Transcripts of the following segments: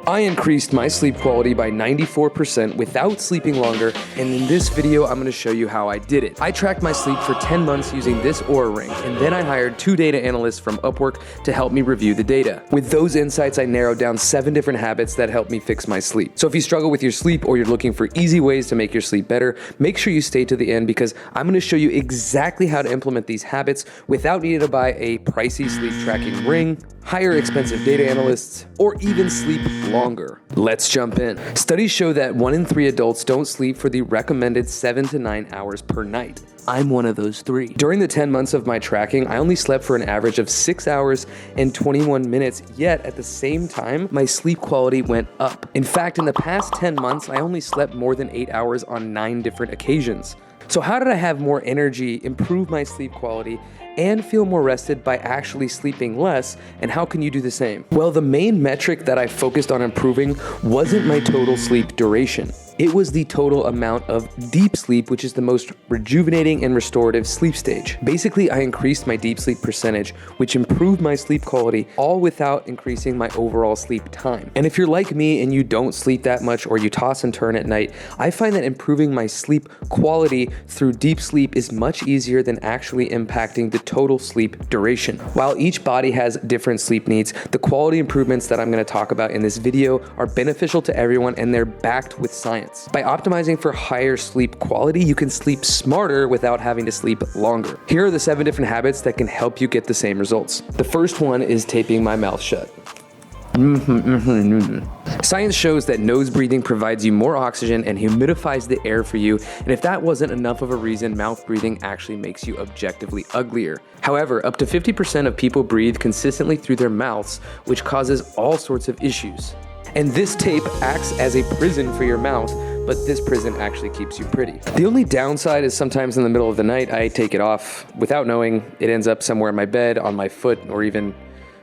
I increased my sleep quality by 94% without sleeping longer, and in this video, I'm gonna show you how I did it. I tracked my sleep for 10 months using this Oura Ring, and then I hired 2 data analysts from Upwork to help me review the data. With those insights, I narrowed down 7 different habits that help me fix my sleep. So if you struggle with your sleep or you're looking for easy ways to make your sleep better, make sure you stay to the end because I'm gonna show you exactly how to implement these habits without needing to buy a pricey sleep tracking ring, hire expensive data analysts, or even sleep longer. Let's jump in. Studies show that 1 in 3 adults don't sleep for the recommended 7 to 9 hours per night. I'm one of those 3. During the 10 months of my tracking, I only slept for an average of 6 hours and 21 minutes, yet at the same time, my sleep quality went up. In fact, in the past 10 months, I only slept more than 8 hours on 9 different occasions. So how did I have more energy, improve my sleep quality, and feel more rested by actually sleeping less, and how can you do the same? Well, the main metric that I focused on improving wasn't my total sleep duration. It was the total amount of deep sleep, which is the most rejuvenating and restorative sleep stage. Basically, I increased my deep sleep percentage, which improved my sleep quality, all without increasing my overall sleep time. And if you're like me and you don't sleep that much or you toss and turn at night, I find that improving my sleep quality through deep sleep is much easier than actually impacting the total sleep duration. While each body has different sleep needs, the quality improvements that I'm going to talk about in this video are beneficial to everyone and they're backed with science. By optimizing for higher sleep quality, you can sleep smarter without having to sleep longer. Here are the 7 different habits that can help you get the same results. The first one is taping my mouth shut. Science shows that nose breathing provides you more oxygen and humidifies the air for you, and if that wasn't enough of a reason, mouth breathing actually makes you objectively uglier. However, up to 50% of people breathe consistently through their mouths, which causes all sorts of issues. And this tape acts as a prison for your mouth, but this prison actually keeps you pretty. The only downside is sometimes in the middle of the night, I take it off without knowing. It ends up somewhere in my bed, on my foot, or even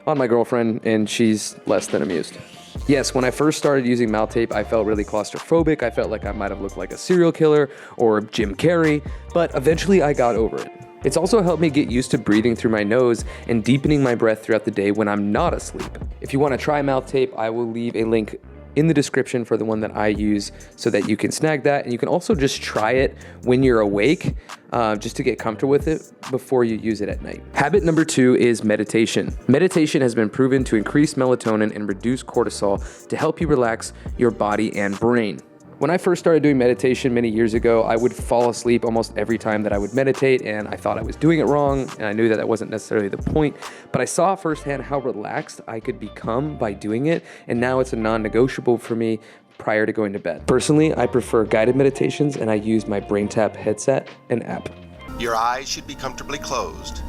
on my girlfriend, and she's less than amused. Yes, when I first started using mouth tape, I felt really claustrophobic. I felt like I might have looked like a serial killer or Jim Carrey, but eventually I got over it. It's also helped me get used to breathing through my nose and deepening my breath throughout the day when I'm not asleep. If you want to try mouth tape, I will leave a link in the description for the one that I use so that you can snag that. And you can also just try it when you're awake, just to get comfortable with it before you use it at night. Habit number 2 is meditation. Meditation has been proven to increase melatonin and reduce cortisol to help you relax your body and brain. When I first started doing meditation many years ago, I would fall asleep almost every time that I would meditate, and I thought I was doing it wrong, and I knew that that wasn't necessarily the point, but I saw firsthand how relaxed I could become by doing it, and now it's a non-negotiable for me prior to going to bed. Personally, I prefer guided meditations, and I use my BrainTap headset and app. Your eyes should be comfortably closed,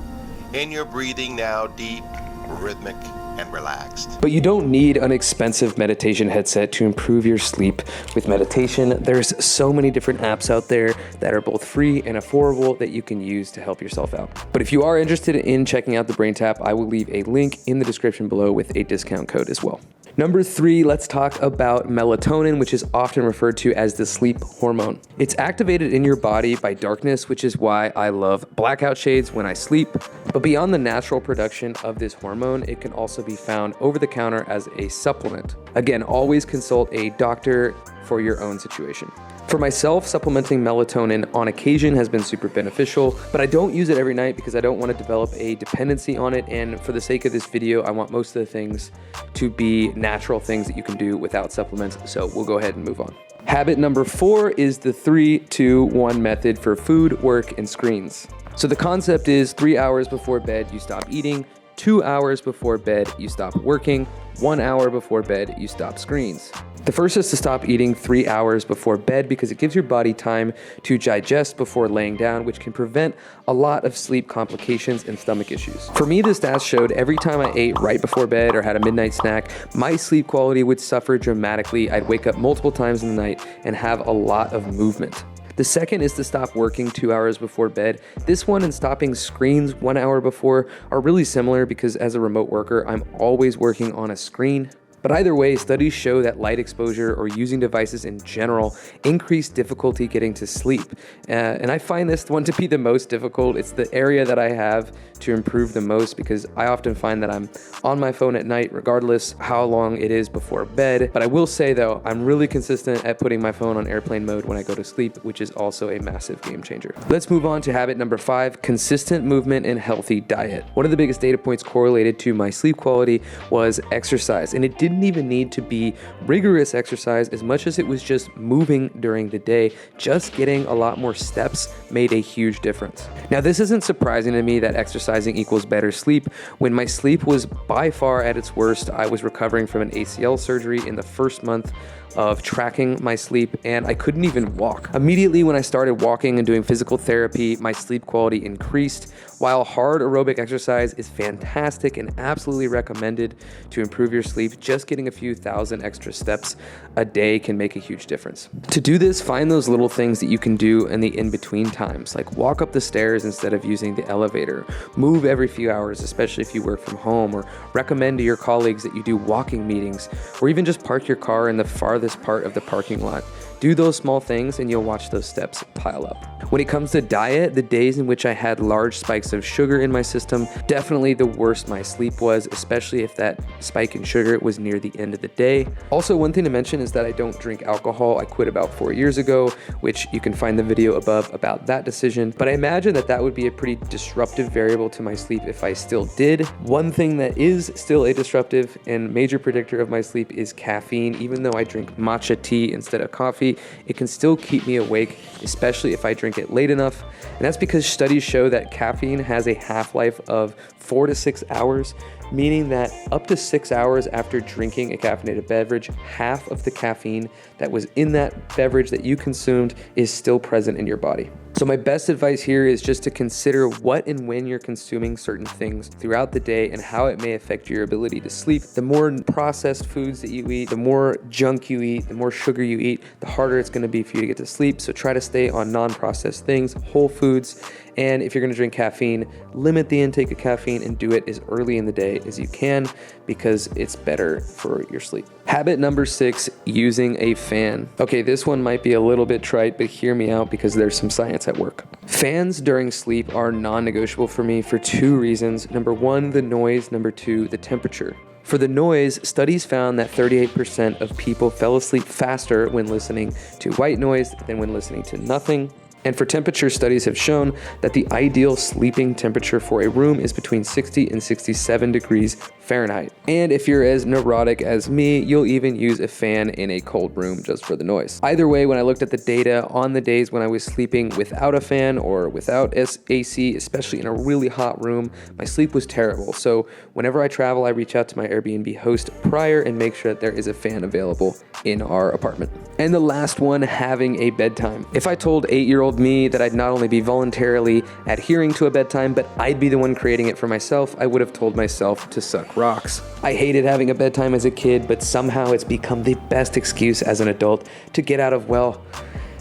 and your breathing now deep, rhythmic, and relaxed. But you don't need an expensive meditation headset to improve your sleep with meditation. There's so many different apps out there that are both free and affordable that you can use to help yourself out. But if you are interested in checking out the BrainTap, I will leave a link in the description below with a discount code as well. Number 3, let's talk about melatonin, which is often referred to as the sleep hormone. It's activated in your body by darkness, which is why I love blackout shades when I sleep. But beyond the natural production of this hormone, it can also be found over the counter as a supplement. Again, always consult a doctor for your own situation. For myself, supplementing melatonin on occasion has been super beneficial, but I don't use it every night because I don't want to develop a dependency on it. And for the sake of this video, I want most of the things to be natural things that you can do without supplements. So we'll go ahead and move on. Habit number 4 is the 3-2-1 method for food, work, and screens. So the concept is 3 hours before bed, you stop eating. 2 hours before bed, you stop working. 1 hour before bed, you stop screens. The first is to stop eating 3 hours before bed because it gives your body time to digest before laying down, which can prevent a lot of sleep complications and stomach issues. For me, the stats showed every time I ate right before bed or had a midnight snack, my sleep quality would suffer dramatically. I'd wake up multiple times in the night and have a lot of movement. The second is to stop working 2 hours before bed. This one and stopping screens 1 hour before are really similar because as a remote worker, I'm always working on a screen. But either way, studies show that light exposure or using devices in general increase difficulty getting to sleep. And I find this one to be the most difficult. It's the area that I have to improve the most because I often find that I'm on my phone at night regardless how long it is before bed. But I will say though, I'm really consistent at putting my phone on airplane mode when I go to sleep, which is also a massive game changer. Let's move on to habit number 5, consistent movement and healthy diet. One of the biggest data points correlated to my sleep quality was exercise, and it didn't even need to be rigorous exercise as much as it was just moving during the day. Just getting a lot more steps made a huge difference. Now, this isn't surprising to me that exercising equals better sleep. When my sleep was by far at its worst, I was recovering from an ACL surgery in the first month of tracking my sleep, and I couldn't even walk. Immediately when I started walking and doing physical therapy, my sleep quality increased. While hard aerobic exercise is fantastic and absolutely recommended to improve your sleep, just getting a few thousand extra steps a day can make a huge difference. To do this, find those little things that you can do in the in-between times, like walk up the stairs instead of using the elevator, move every few hours, especially if you work from home, or recommend to your colleagues that you do walking meetings, or even just park your car in the farthest part of the parking lot. Do those small things and you'll watch those steps pile up. When it comes to diet, the days in which I had large spikes of sugar in my system, definitely the worse my sleep was, especially if that spike in sugar was near the end of the day. Also, one thing to mention is that I don't drink alcohol. I quit about 4 years ago, which you can find the video above about that decision. But I imagine that that would be a pretty disruptive variable to my sleep if I still did. One thing that is still a disruptive and major predictor of my sleep is caffeine. Even though I drink matcha tea instead of coffee, it can still keep me awake, especially if I drink it late enough. And that's because studies show that caffeine has a half-life of 4 to 6 hours, meaning that up to 6 hours after drinking a caffeinated beverage, half of the caffeine that was in that beverage that you consumed is still present in your body. So my best advice here is just to consider what and when you're consuming certain things throughout the day and how it may affect your ability to sleep. The more processed foods that you eat, the more junk you eat, the more sugar you eat, the harder it's going to be for you to get to sleep. So try to stay on non-processed things, whole foods. And if you're going to drink caffeine, limit the intake of caffeine and do it as early in the day as you can because it's better for your sleep. Habit number 6, using a fan. Okay, this one might be a little bit trite, but hear me out because there's some science at work. Fans during sleep are non-negotiable for me for 2 reasons. Number 1, the noise. Number 2, the temperature. For the noise, studies found that 38% of people fell asleep faster when listening to white noise than when listening to nothing. And for temperature, studies have shown that the ideal sleeping temperature for a room is between 60 and 67 degrees Fahrenheit. And if you're as neurotic as me, you'll even use a fan in a cold room just for the noise. Either way, when I looked at the data on the days when I was sleeping without a fan or without AC, especially in a really hot room, my sleep was terrible. So whenever I travel, I reach out to my Airbnb host prior and make sure that there is a fan available in our apartment. And the last one, having a bedtime. If I told 8-year-old me that I'd not only be voluntarily adhering to a bedtime, but I'd be the one creating it for myself, I would have told myself to suck rocks. I hated having a bedtime as a kid, but somehow it's become the best excuse as an adult to get out of, well,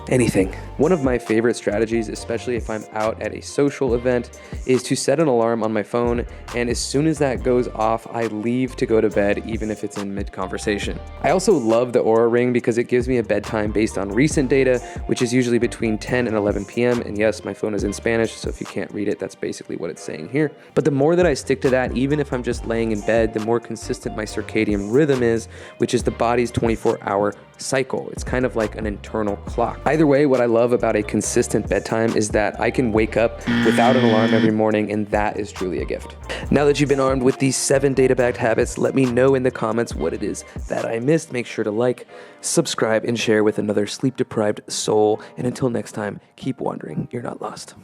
anything. One of my favorite strategies, especially if I'm out at a social event, is to set an alarm on my phone, and as soon as that goes off, I leave to go to bed, even if it's in mid-conversation. I also love the Oura Ring because it gives me a bedtime based on recent data, which is usually between 10 and 11 p.m. And yes, my phone is in Spanish, so if you can't read it, that's basically what it's saying here. But the more that I stick to that, even if I'm just laying in bed, the more consistent my circadian rhythm is, which is the body's 24-hour cycle. It's kind of like an internal clock. Either way, what I love about a consistent bedtime is that I can wake up without an alarm every morning, and that is truly a gift. Now that you've been armed with these 7 data-backed habits, let me know in the comments what it is that I missed. Make sure to like, subscribe, and share with another sleep-deprived soul. And until next time, keep wandering. You're not lost.